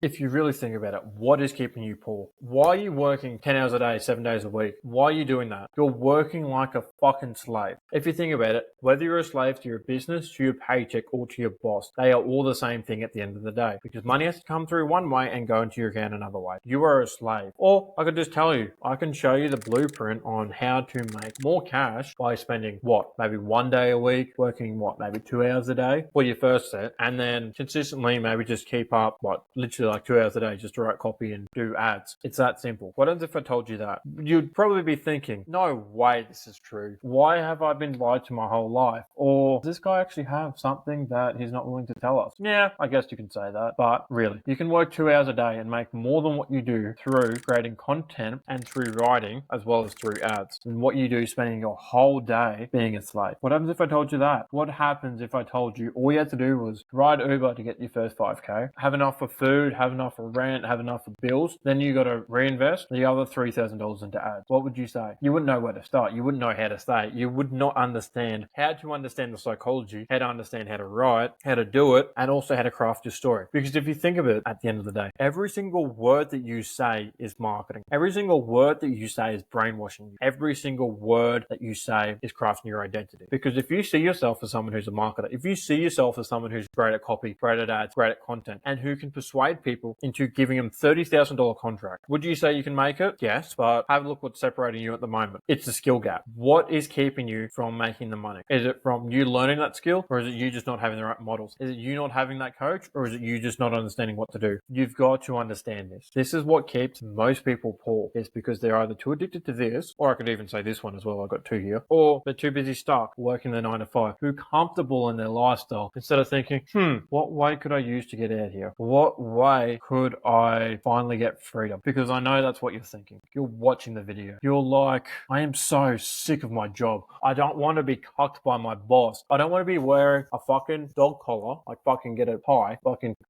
If you really think about it, what is keeping you poor? Why are you working 10 hours a day, 7 days a week? Why are you doing that? You're working like a fucking slave. If you think about it, whether you're a slave to your business, to your paycheck, or to your boss, they are all the same thing at the end of the day, because money has to come through one way and go into your account another way. You are a slave. Or I could just tell you, I can show you the blueprint on how to make more cash by spending maybe 1 day a week, working maybe 2 hours a day for your first set, and then consistently maybe just keep up literally like 2 hours a day just to write copy and do ads. It's that simple. What happens if I told you that? You'd probably be thinking, no way this is true. Why have I been lied to my whole life? Or does this guy actually have something that he's not willing to tell us? Yeah, I guess you can say that, but really, you can work 2 hours a day and make more than what you do through creating content and through writing as well as through ads. And what you do spending your whole day being a slave. What happens if I told you that? What happens if I told you all you had to do was ride Uber to get your first 5K, have enough for food, have enough for rent, have enough for bills, then you got to reinvest the other $3,000 into ads? What would you say? You wouldn't know where to start. You wouldn't know how to say it. You would not understand how to understand the psychology, how to understand how to write, how to do it, and also how to craft your story. Because if you think of it, at the end of the day, every single word that you say is marketing. Every single word that you say is brainwashing you. Every single word that you say is crafting your identity. Because if you see yourself as someone who's a marketer, if you see yourself as someone who's great at copy, great at ads, great at content, and who can persuade people into giving them $30,000 contract, would you say you can make it? Yes, but have a look what's separating you at the moment. It's the skill gap. What is keeping you from making the money? Is it from you learning that skill, or is it you just not having the right models? Is it you not having that coach, or is it you just not understanding what to do? You've got to understand this. This is what keeps most people poor. It's because they're either too addicted to this, or I could even say this one as well, I've got two here, or they're too busy stuck working the 9 to 5, who comfortable in their lifestyle instead of thinking, what way could I use to get out here? What way could I finally get freedom? Because I know that's what you're thinking. You're watching the video. You're like, I am so sick of my job. I don't want to be cucked by my boss. I don't want to be wearing a fucking dog collar, like fucking get a pie,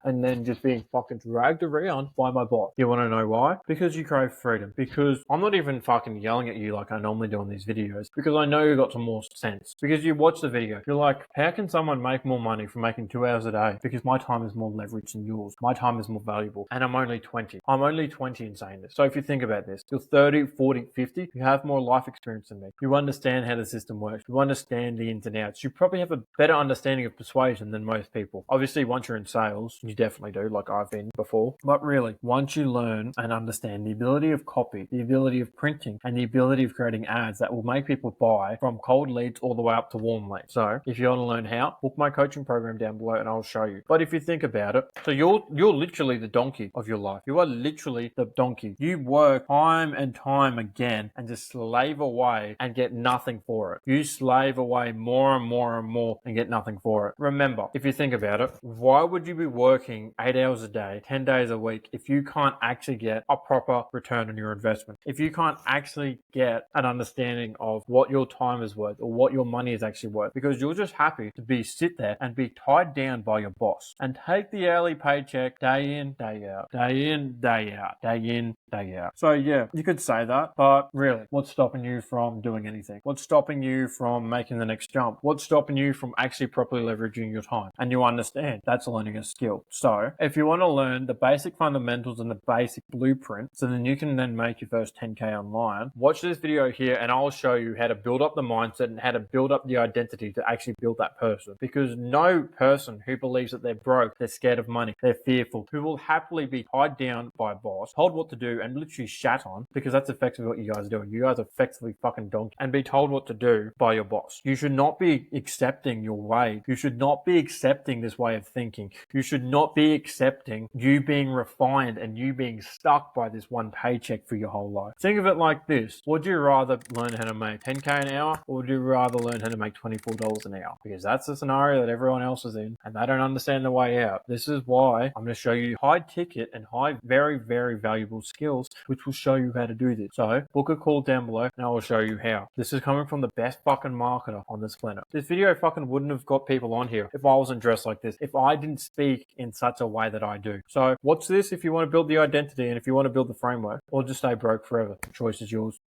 and then just being fucking dragged around by my boss. You want to know why? Because you crave freedom. Because I'm not even fucking yelling at you like I normally do on these videos, because I know you got some more sense. Because you watch the video, you're like, how can someone make more money from making 2 hours a day? Because my time is more leveraged than yours. My time is more valuable. And I'm only 20. I'm only 20 in saying this. So if you think about this, you're 30, 40, 50, you have more life experience than me. You understand how the system works. You understand the ins and outs. You probably have a better understanding of persuasion than most people. Obviously, once you're in sales, you definitely do, like I've been before. But really, once you learn and understand the ability of copy, the ability of printing, and the ability of creating ads that will make people buy from cold leads all the way up to warm leads. So if you want to learn how, book my coaching program down below and I'll show you. But if you think about it, so you're literally the donkey of your life. You are literally the donkey. You work time and time again and just slave away and get nothing for it. You slave away more and more and more and get nothing for it. Remember, if you think about it, why would you be working 8 hours a day, 10 days a week if you can't actually get a proper return on your investment? If you can't actually get an understanding of what your time is worth or what your money is actually worth, because you're just happy to sit there and be tied down by your boss and take the hourly paycheck day in, day out, day in, day out, day in, day out. So yeah, you could say that, but really, what's stopping you from doing anything? What's stopping you from making the next jump? What's stopping you from actually properly leveraging your time? And you understand that's learning a skill. So if you want to learn the basic fundamentals and the basic blueprint, so then you can then make your first 10K online, watch this video here and I'll show you how to build up the mindset and how to build up the identity to actually build that person. Because no person who believes that they're broke, they're scared of money, they're fearful, who will happily be tied down by a boss, told what to do and literally shat on, because that's effectively what you guys are doing. You guys are effectively fucking donkey and be told what to do by your boss. You should not be accepting your way. You should not be accepting this way of thinking. You should not be accepting you being refined and you being stuck by this one paycheck for your whole life. Think of it like this. Would you rather learn how to make 10K an hour, or would you rather learn how to make $24 an hour? Because that's the scenario that everyone else is in and they don't understand the way out. This is why I'm going to show you high ticket and high, very, very valuable skills, which will show you how to do this. So book a call down below and I will show you how. This is coming from the best fucking marketer on this planet. This video fucking wouldn't have got people on here if I wasn't dressed like this, if I didn't speak in such a way that I do. So watch this if you want to build the identity and if you want to build the framework, or just stay broke forever. The choice is yours.